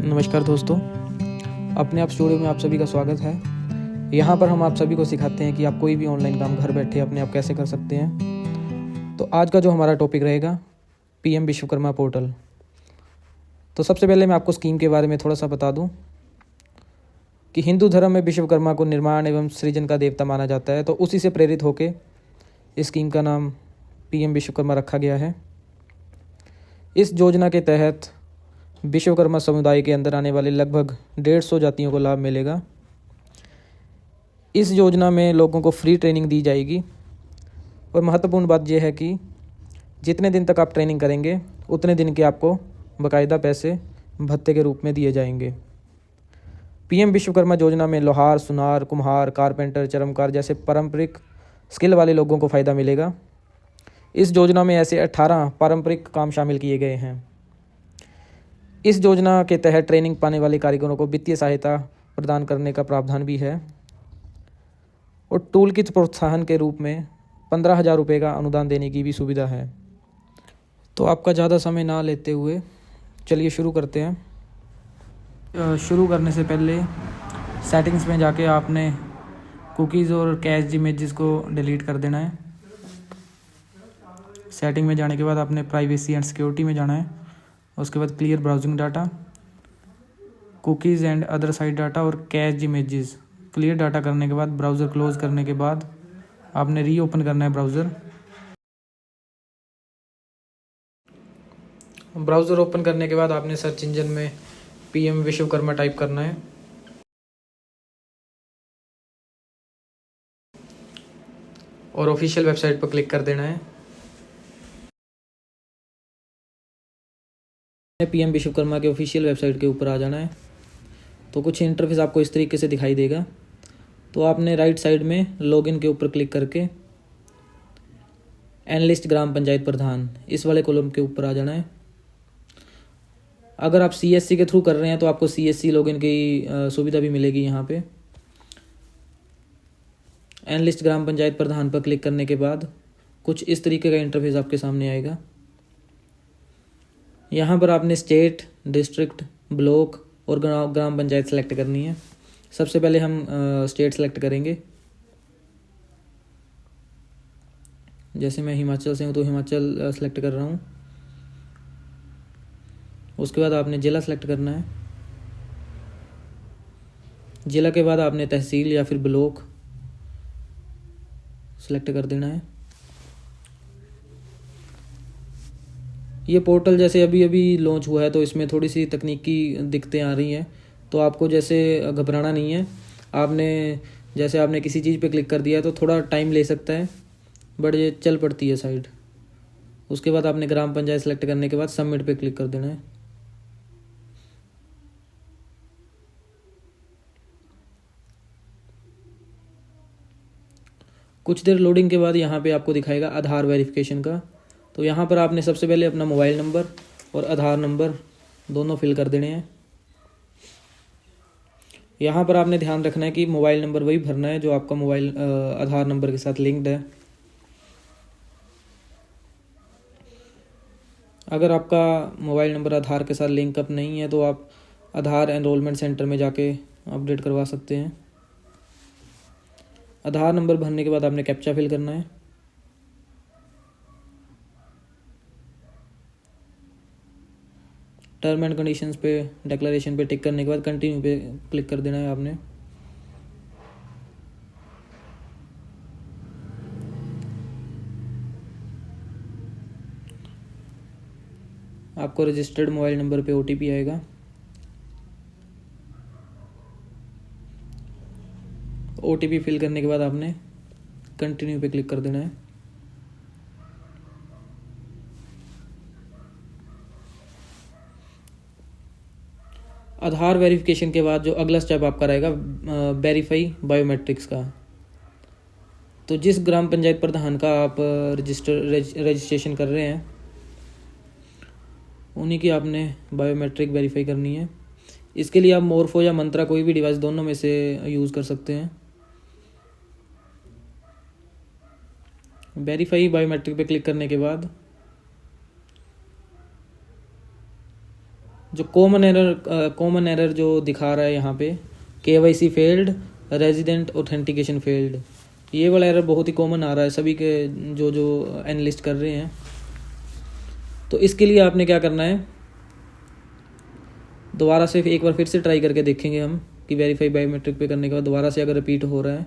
नमस्कार दोस्तों, अपने आप स्टूडियो में आप सभी का स्वागत है। यहाँ पर हम आप सभी को सिखाते हैं कि आप कोई भी ऑनलाइन काम घर बैठे अपने आप कैसे कर सकते हैं। तो आज का जो हमारा टॉपिक रहेगा पीएम विश्वकर्मा पोर्टल। तो सबसे पहले मैं आपको स्कीम के बारे में थोड़ा सा बता दूं कि हिंदू धर्म में विश्वकर्मा को निर्माण एवं सृजन का देवता माना जाता है। तो उसी से प्रेरित होकर इस स्कीम का नाम पीएम विश्वकर्मा रखा गया है। इस योजना के तहत विश्वकर्मा समुदाय के अंदर आने वाले लगभग 150 जातियों को लाभ मिलेगा। इस योजना में लोगों को फ्री ट्रेनिंग दी जाएगी और महत्वपूर्ण बात यह है कि जितने दिन तक आप ट्रेनिंग करेंगे उतने दिन के आपको बाकायदा पैसे भत्ते के रूप में दिए जाएंगे। पीएम विश्वकर्मा योजना में लोहार, सुनार, कुम्हार, कारपेंटर, चर्मकार जैसे पारंपरिक स्किल वाले लोगों को फ़ायदा मिलेगा। इस योजना में ऐसे 18 पारंपरिक काम शामिल किए गए हैं। इस योजना के तहत ट्रेनिंग पाने वाले कारीगरों को वित्तीय सहायता प्रदान करने का प्रावधान भी है और टूल किट प्रोत्साहन के रूप में 15,000 रुपये का अनुदान देने की भी सुविधा है। तो आपका ज़्यादा समय ना लेते हुए चलिए शुरू करते हैं। शुरू करने से पहले सेटिंग्स में जाके आपने कुकीज़ और कैश इमेजेस को डिलीट कर देना है। सेटिंग में जाने के बाद आपने प्राइवेसी एंड सिक्योरिटी में जाना है। उसके बाद clear browsing data, cookies and other site data और कैश इमेजेस क्लियर डाटा करने के बाद ब्राउज़र क्लोज करने के बाद आपने रीओपन करना है ब्राउज़र ओपन करने के बाद आपने सर्च इंजन में पीएम विश्वकर्मा टाइप करना है और ऑफिशियल वेबसाइट पर क्लिक कर देना है। पीएम विश्वकर्मा के ऑफिशियल वेबसाइट के ऊपर आ जाना है। तो कुछ इंटरफेस आपको इस तरीके से दिखाई देगा। तो आपने राइट साइड में लॉगिन के ऊपर क्लिक करके एनालिस्ट ग्राम पंचायत प्रधान इस वाले कॉलम के ऊपर आ जाना है। अगर आप सीएससी के थ्रू कर रहे हैं तो आपको सीएससी लॉगिन की सुविधा भी मिलेगी। यहाँ पे एनालिस्ट ग्राम पंचायत प्रधान पर क्लिक करने के बाद कुछ इस तरीके का इंटरफेस आपके सामने आएगा। यहाँ पर आपने स्टेट, डिस्ट्रिक्ट, ब्लॉक और ग्राम पंचायत सेलेक्ट करनी है। सबसे पहले हम स्टेट सेलेक्ट करेंगे। जैसे मैं हिमाचल से हूँ तो हिमाचल सेलेक्ट कर रहा हूँ। उसके बाद आपने जिला सेलेक्ट करना है। जिला के बाद आपने तहसील या फिर ब्लॉक सेलेक्ट कर देना है। ये पोर्टल जैसे अभी अभी लॉन्च हुआ है तो इसमें थोड़ी सी तकनीकी दिक्कतें आ रही हैं, तो आपको जैसे घबराना नहीं है। आपने किसी चीज़ पे क्लिक कर दिया है तो थोड़ा टाइम ले सकता है, बट ये चल पड़ती है साइट। उसके बाद आपने ग्राम पंचायत सेलेक्ट करने के बाद सबमिट पे क्लिक कर देना है। कुछ देर लोडिंग के बाद यहाँ पे आपको दिखाएगा आधार वेरिफिकेशन का। तो यहाँ पर आपने सबसे पहले अपना मोबाइल नंबर और आधार नंबर दोनों फिल कर देने हैं। यहाँ पर आपने ध्यान रखना है कि मोबाइल नंबर वही भरना है जो आपका मोबाइल आधार नंबर के साथ लिंक्ड है। अगर आपका मोबाइल नंबर आधार के साथ लिंक अप नहीं है तो आप आधार एनरोलमेंट सेंटर में जाके अपडेट करवा सकते हैं। आधार नंबर भरने के बाद आपने कैप्चा फिल करना है। टर्म एंड कंडीशंस पे डिक्लेरेशन पे टिक करने के बाद कंटिन्यू पे क्लिक कर देना है आपने। आपको रजिस्टर्ड मोबाइल नंबर पे ओटीपी आएगा। ओटीपी फिल करने के बाद आपने कंटिन्यू पे क्लिक कर देना है। आधार वेरिफिकेशन के बाद जो अगला स्टेप आपका रहेगा वेरीफाई बायोमेट्रिक्स का। तो जिस ग्राम पंचायत प्रधान का आप रजिस्ट्रेशन कर रहे हैं उन्हीं की आपने बायोमेट्रिक वेरीफाई करनी है। इसके लिए आप मोरफो या मंत्रा कोई भी डिवाइस दोनों में से यूज़ कर सकते हैं। वेरीफाई बायोमेट्रिक पे क्लिक करने के बाद जो कॉमन एरर जो दिखा रहा है यहाँ पे, KYC failed, resident authentication failed, ये वाला एरर बहुत ही कॉमन आ रहा है सभी के जो एनालिस्ट कर रहे हैं। तो इसके लिए आपने क्या करना है, दोबारा से एक बार फिर से ट्राई करके देखेंगे हम कि वेरीफाई बायोमेट्रिक पे करने के बाद दोबारा से अगर रिपीट हो रहा है।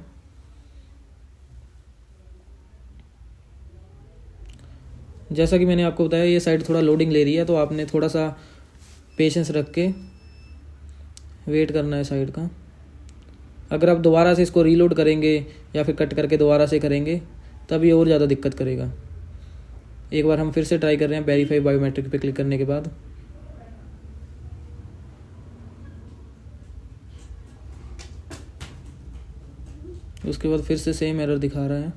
जैसा कि मैंने आपको बताया ये साइट थोड़ा लोडिंग ले रही है, तो आपने थोड़ा सा पेशेंस रख के वेट करना है साइट का। अगर आप दोबारा से इसको रीलोड करेंगे या फिर कट करके दोबारा से करेंगे तब ये और ज़्यादा दिक्कत करेगा। एक बार हम फिर से ट्राई कर रहे हैं वेरीफाई बायोमेट्रिक पे क्लिक करने के बाद। उसके बाद फिर से सेम एरर दिखा रहा है।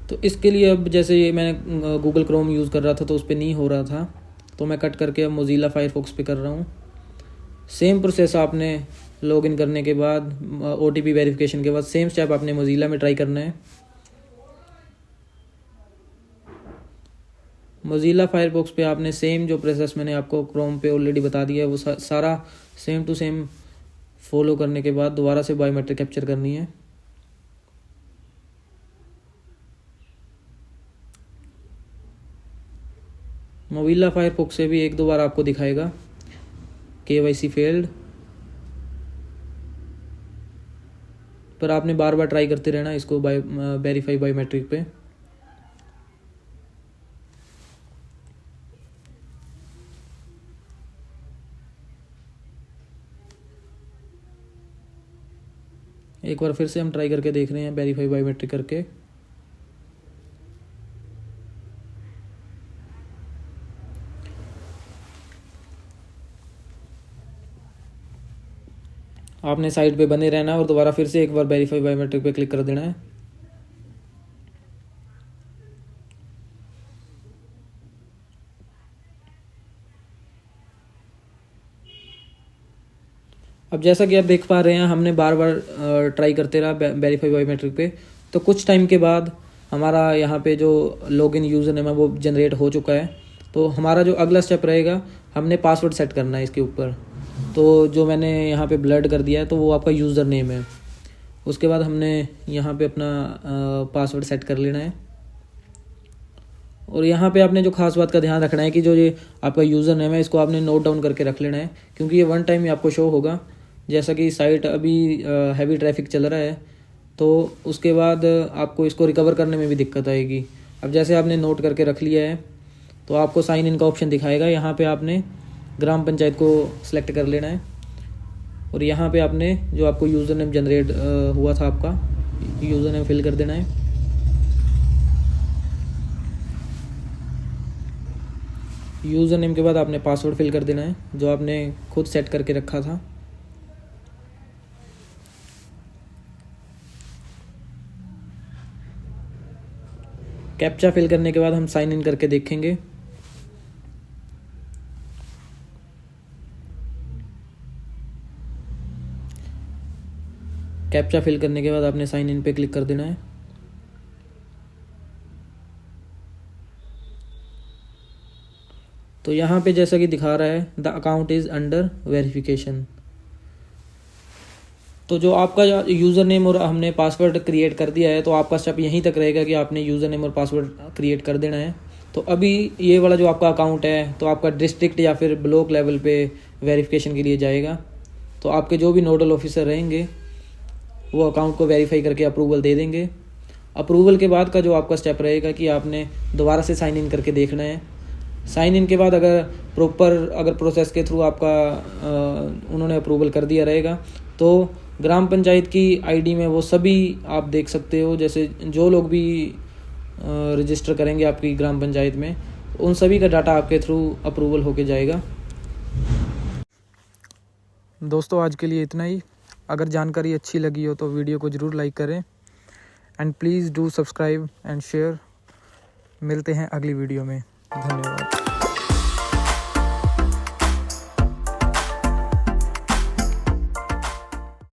तो इसके लिए अब जैसे ये मैंने गूगल क्रोम यूज़ कर रहा था तो उस पर नहीं हो रहा था, तो मैं कट करके अब मोज़िला फायरफॉक्स पे कर रहा हूँ। सेम प्रोसेस आपने लॉगिन करने के बाद OTP वेरिफिकेशन के बाद सेम स्टेप आपने मोज़िला में ट्राई करना है। मोज़िला फायरफॉक्स पे आपने सेम जो प्रोसेस मैंने आपको क्रोम पे ऑलरेडी बता दिया है वो सारा सेम टू सेम फॉलो करने के बाद दोबारा से बायोमेट्रिक कैप्चर करनी है। मोज़िला फायरफॉक्स से भी एक दो बार आपको दिखाएगा KYC फेल्ड, पर आपने बार बार ट्राई करते रहना इसको वेरीफाई बायोमेट्रिक पे। एक बार फिर से हम ट्राई करके देख रहे हैं वेरीफाई बायोमेट्रिक करके। आपने साइट पे बने रहना है और दोबारा फिर से एक बार वेरीफाई बायोमेट्रिक पे क्लिक कर देना है। अब जैसा कि आप देख पा रहे हैं हमने बार बार ट्राई करते रहा वेरीफाई बायोमेट्रिक पे, तो कुछ टाइम के बाद हमारा यहाँ पे जो लॉगिन यूज़र नेम है वो जनरेट हो चुका है। तो हमारा जो अगला स्टेप रहेगा, हमने पासवर्ड सेट करना है इसके ऊपर। तो जो मैंने यहाँ पे ब्लड कर दिया है तो वो आपका यूज़र नेम है। उसके बाद हमने यहाँ पे अपना पासवर्ड सेट कर लेना है। और यहाँ पे आपने जो खास बात का ध्यान रखना है कि जो ये आपका यूज़र नेम है इसको आपने नोट डाउन करके रख लेना है, क्योंकि ये वन टाइम ही आपको शो होगा। जैसा कि साइट अभी हैवी ट्रैफिक चल रहा है तो उसके बाद आपको इसको रिकवर करने में भी दिक्कत आएगी। अब जैसे आपने नोट करके रख लिया है तो आपको साइन इन का ऑप्शन दिखाएगा। यहाँ पे आपने ग्राम पंचायत को सिलेक्ट कर लेना है और यहाँ पे आपने जो आपको यूज़र नेम जनरेट हुआ था आपका यूज़र नेम फिल कर देना है। यूज़र नेम के बाद आपने पासवर्ड फिल कर देना है जो आपने खुद सेट करके रखा था। कैप्चा फिल करने के बाद हम साइन इन करके देखेंगे। कैप्चा फिल करने के बाद आपने साइन इन पे क्लिक कर देना है। तो यहाँ पे जैसा कि दिखा रहा है the account is under verification. तो जो आपका यूज़र नेम और हमने पासवर्ड क्रिएट कर दिया है तो आपका स्टेप यहीं तक रहेगा कि आपने यूज़र नेम और पासवर्ड क्रिएट कर देना है। तो अभी ये वाला जो आपका अकाउंट है तो आपका डिस्ट्रिक्ट या फिर ब्लॉक लेवल पे वेरिफिकेशन के लिए जाएगा। तो आपके जो भी नोडल ऑफिसर रहेंगे वो अकाउंट को वेरीफाई करके अप्रूवल दे देंगे। अप्रूवल के बाद का जो आपका स्टेप रहेगा कि आपने दोबारा से साइन इन करके देखना है। साइन इन के बाद अगर प्रोसेस के थ्रू आपका उन्होंने अप्रूवल कर दिया रहेगा तो ग्राम पंचायत की आईडी में वो सभी आप देख सकते हो, जैसे जो लोग भी रजिस्टर करेंगे आपकी ग्राम पंचायत में उन सभी का डाटा आपके थ्रू अप्रूवल होके जाएगा। दोस्तों आज के लिए इतना ही। अगर जानकारी अच्छी लगी हो तो वीडियो को ज़रूर लाइक करें and please do subscribe and share. मिलते हैं अगली वीडियो में। धन्यवाद।